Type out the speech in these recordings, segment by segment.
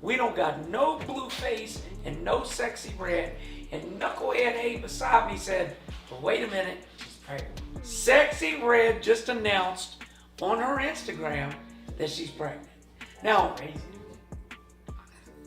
We don't got no Blueface and no Sexyy Red. And Knucklehead A beside me said, but wait a minute, she's pregnant. Sexyy Red just announced on her Instagram that she's pregnant. Now,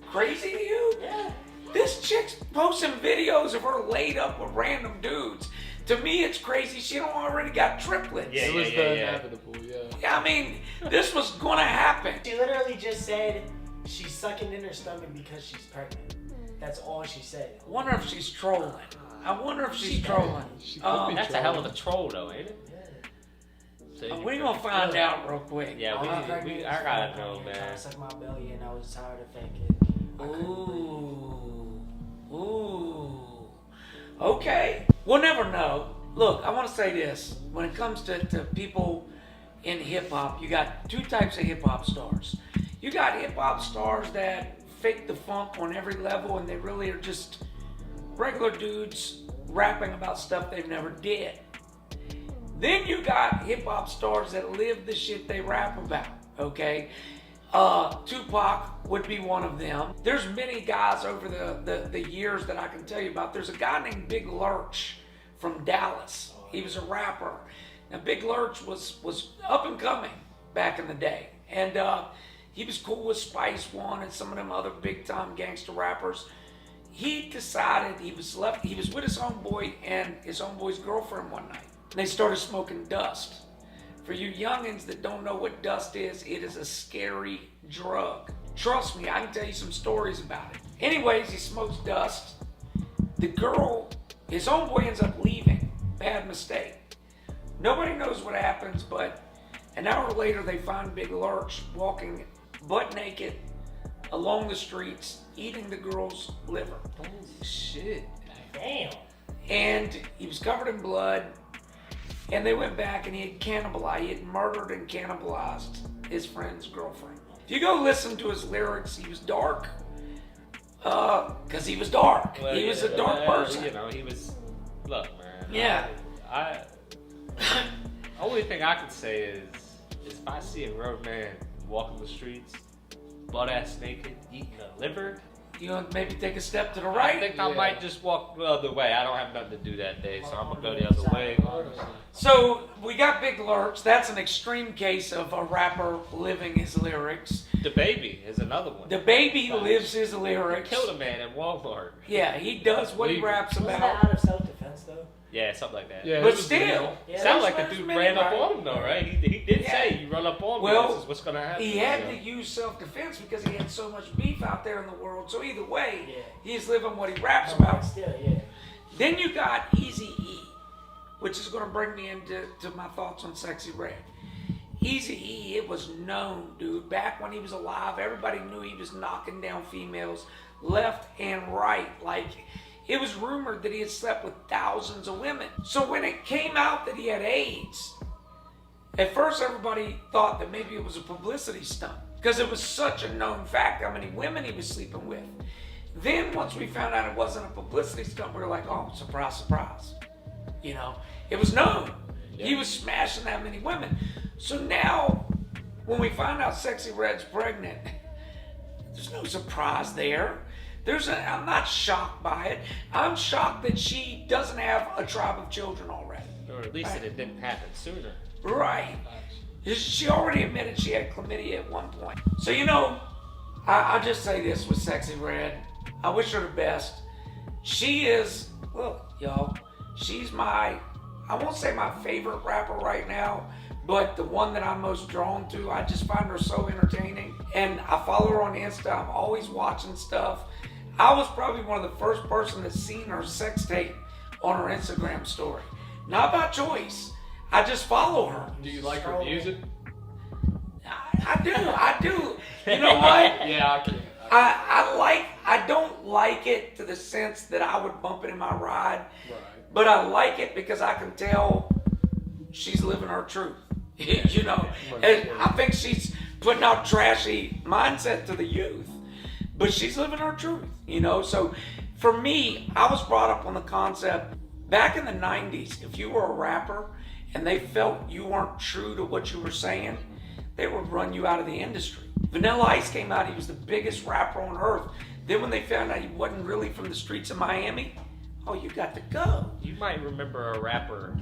crazy to you? Yeah. This chick's posting videos of her laid up with random dudes. To me, it's crazy she don't already got triplets. Yeah, It was the inevitable, Yeah, I mean, this was gonna happen. She literally just said she's sucking in her stomach because she's pregnant. That's all she said. I wonder if she's trolling. I wonder if she's trolling. That's a hell of a troll, though, ain't it? Yeah. We're gonna find out real quick. Yeah, I gotta know, man. I suck my belly and I was tired of faking. Ooh. Okay. We'll never know. Look, I want to say this. When it comes to people in hip-hop, you got two types of hip-hop stars. You got hip-hop stars that fake the funk on every level and they really are just regular dudes rapping about stuff they've never did. Then you got hip-hop stars that live the shit they rap about, okay? Tupac would be one of them. There's many guys over the years that I can tell you about. There's a guy named Big Lurch from Dallas. He was a rapper. Now Big Lurch was up and coming back in the day. And he was cool with Spice One and some of them other big time gangster rappers. He decided he was with his homeboy and his homeboy's girlfriend one night. And they started smoking dust. For you youngins that don't know what dust is, it is a scary drug. Trust me, I can tell you some stories about it. Anyways, he smokes dust. The girl, his homeboy ends up leaving. Bad mistake. Nobody knows what happens, but an hour later they find Big Lurch walking butt naked along the streets, eating the girl's liver. Holy shit. Damn. And he was covered in blood. And they went back and he had murdered and cannibalized his friend's girlfriend. If you go listen to his lyrics, he was dark. Because he was dark. Well, he was a dark person. You know, he was, look, man. Yeah. Only thing I can say is if I see a grown man walking the streets, butt-ass naked, eating a liver, You want to maybe take a step to the right? I think I might just walk the other way. I don't have nothing to do that day, so I'm going to go the other way. So we got Big Lurch. That's an extreme case of a rapper living his lyrics. The Baby is another one. The Baby lives his lyrics. Killed a man in Walmart. Yeah, he does what he raps Wasn't about. that out of self-defense, though? Yeah, something like that. Yeah, But still, Sound like the there's dude many ran up right. on him, though, right? He did Yeah. say, you run up on me, Well, this is what's going to happen. he had to use self-defense because he had so much beef out there in the world. So either way, he's living what he raps about. Still, yeah. Then you got Eazy-E, which is going to bring me into my thoughts on Sexyy Red. Eazy-E, it was known, dude. Back when he was alive, everybody knew he was knocking down females left and right. Like, it was rumored that he had slept with thousands of women. So when it came out that he had AIDS, at first everybody thought that maybe it was a publicity stunt because it was such a known fact how many women he was sleeping with. Then once we found out it wasn't a publicity stunt, we were like, oh, surprise, surprise. You know, it was known. Yeah. He was smashing that many women. So now, when we find out Sexyy Red's pregnant, there's no surprise there. I'm not shocked by it. I'm shocked that she doesn't have a tribe of children already. Or at least that it didn't happen sooner. Right. She already admitted she had chlamydia at one point. So, you know, I'll just say this with Sexyy Red. I wish her the best. She is, look, y'all, she's I won't say my favorite rapper right now, but the one that I'm most drawn to. I just find her so entertaining. And I follow her on Insta. I'm always watching stuff. I was probably one of the first person that's seen her sex tape on her Instagram story. Not by choice. I just follow her. Do you like her music? I do. You know what? Yeah, I can. I don't like it to the sense that I would bump it in my ride. Right. But I like it because I can tell she's living her truth. You know, and I think she's putting out trashy mindset to the youth, but she's living her truth, you know? So for me, I was brought up on the concept back in the 90s, if you were a rapper and they felt you weren't true to what you were saying, they would run you out of the industry. Vanilla Ice came out, he was the biggest rapper on earth. Then when they found out he wasn't really from the streets of Miami, oh, you got to go. You might remember a rapper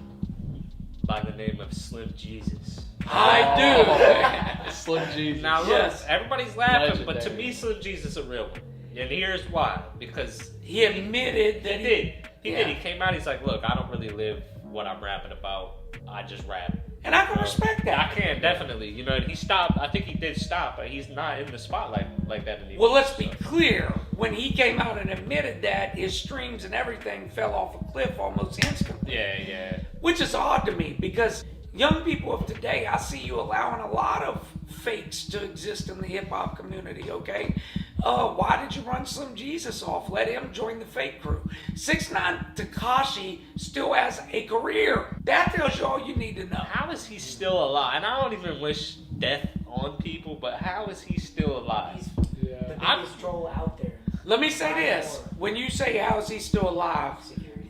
by the name of Slim Jesus. I do. Slim Jesus. Now look, Yes. everybody's laughing, but to Legendary. me, Slim Jesus is a real one. And here's why. Because He admitted that he did. He Yeah. did. He came out, he's like, look, I don't really live what I'm rapping about. I just rap. and I can respect I that. can, definitely. You know, and he stopped. I think he did stop, but he's not in the spotlight like that anymore. Well, let's be clear. When he came out and admitted that, his streams and everything fell off a cliff almost instantly. Yeah. Which is odd to me because young people of today, I see you allowing a lot of fakes to exist in the hip hop community, okay? Why did you run Slim Jesus off? Let him join the fake crew. 6ix9ine Tekashi still has a career. That tells you all you need to know. How is he still alive? And I don't even wish death on people, but how is he still alive? He's Yeah. the I'm- biggest troll out there. Let me say this. When you say how is he still alive, Security.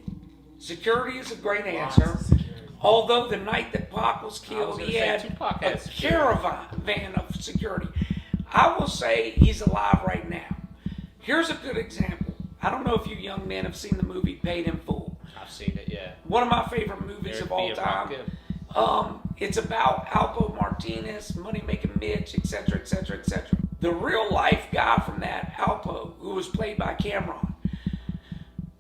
security is a great Lots answer. of security. Although the night that Pac was I was killed, gonna he say had Tupac a had security. caravan of security. I will say he's alive right now. Here's a good example. I don't know if you young men have seen the movie Paid in Full. I've seen it, yeah. One of my favorite movies There'd of all be a time. rocket. It's about Alpo Martinez, Money Making Mitch, etc., etc., etc. The real life guy from that, Alpo, who was played by Cameron,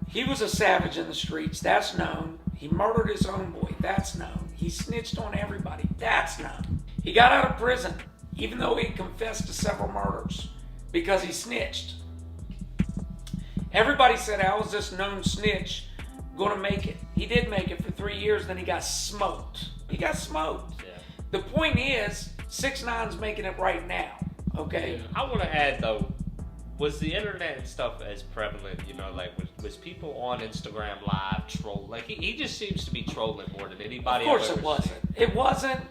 he was a savage in the streets. That's known. He murdered his own boy. That's known. He snitched on everybody. That's known. He got out of prison, even though he confessed to several murders, because he snitched. Everybody said, how is this known snitch going to make it? He did make it for 3 years, then he got smoked. He got smoked. Yeah. The point is, 6ix9ine's making it right now, okay? I want to add though, was the internet and stuff as prevalent? You know, like was people on Instagram Live troll? Like he just seems to be trolling more than anybody. Of course I've it ever wasn't. seen. It wasn't.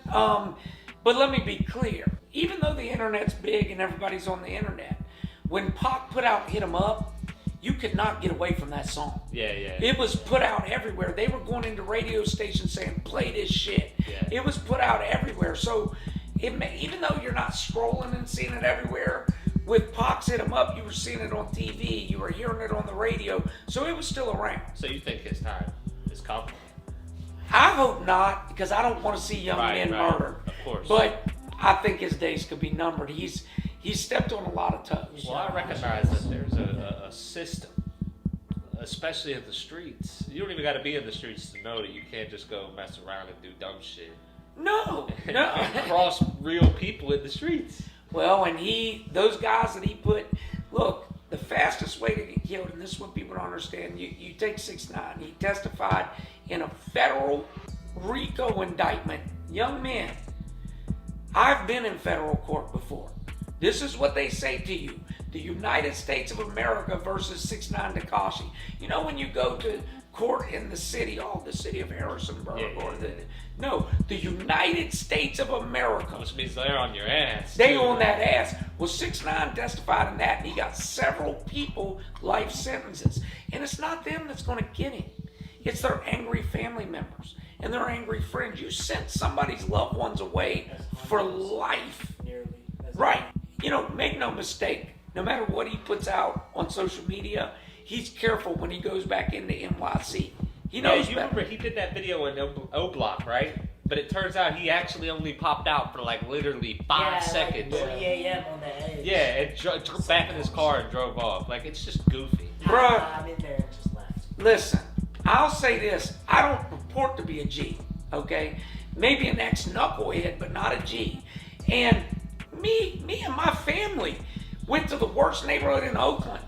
But let me be clear. Even though the internet's big and everybody's on the internet, when Pac put out Hit 'Em Up, you could not get away from that song. Yeah. It was put out everywhere. They were going into radio stations saying, play this shit. Yeah. It was put out everywhere. So even though you're not scrolling and seeing it everywhere, with Pac's Hit 'Em Up, you were seeing it on TV, you were hearing it on the radio, so it was still around. So you think his time is coming? I hope not, because I don't want to see young men Right. murdered. Of course. But I think his days could be numbered. He's stepped on a lot of toes. Well, I recognize that there's a system, especially in the streets. You don't even got to be in the streets to know that you can't just go mess around and do dumb shit. No. And cross real people in the streets. Well, and those guys that he put, look, the fastest way to get killed, and this is what people don't understand, you take 6ix9ine, he testified in a federal RICO indictment. Young men, I've been in federal court before. This is what they say to you. The United States of America versus 6ix9ine Tekashi. You know when you go to court in the city of Harrisonburg, Yeah. or the United States of America. Which means they're on your ass. They too. on that ass. Well, 6ix9ine testified in that, and he got several people life sentences. And it's not them that's going to get him. It's their angry family members and their angry friends. You sent somebody's loved ones away for life. Nearly. That's Right. You know, make no mistake. No matter what he puts out on social media, he's careful when he goes back into NYC. He knows you better. remember he did that video in O Block, right? But it turns out he actually only popped out for like literally 5 seconds. Like 3 a.m. on the edge. Yeah, and back in his car and drove off. Like it's just goofy. Bruh. I'm in there and just left. Listen, I'll say this. I don't purport to be a G, okay? Maybe an ex-knucklehead, but not a G. And me and my family went to the worst neighborhood in Oakland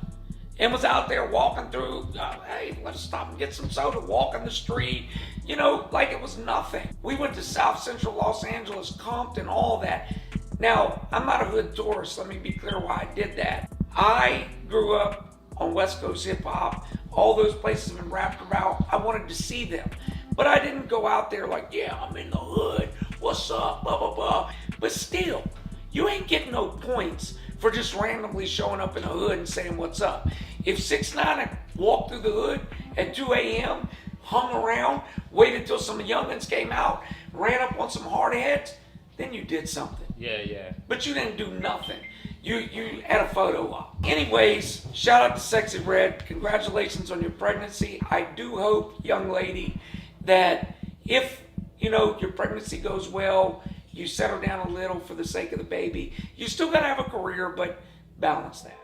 and was out there walking through, hey, let's stop and get some soda, walking the street, you know, like it was nothing. We went to South Central Los Angeles, Compton, all that. Now, I'm not a hood tourist. Let me be clear why I did that. I grew up on West Coast hip hop. All those places have been rapped about. I wanted to see them. But I didn't go out there like, yeah, I'm in the hood. What's up? Blah, blah, blah. But still, you ain't getting no points for just randomly showing up in the hood and saying what's up. If 6ix9ine had walked through the hood at 2 a.m., hung around, waited till some youngins came out, ran up on some hard heads, then you did something. Yeah. But you didn't do nothing. You had a photo up. Anyways, shout out to Sexyy Red. Congratulations on your pregnancy. I do hope, young lady, that if your pregnancy goes well, you settle down a little for the sake of the baby. You still gotta have a career, but balance that.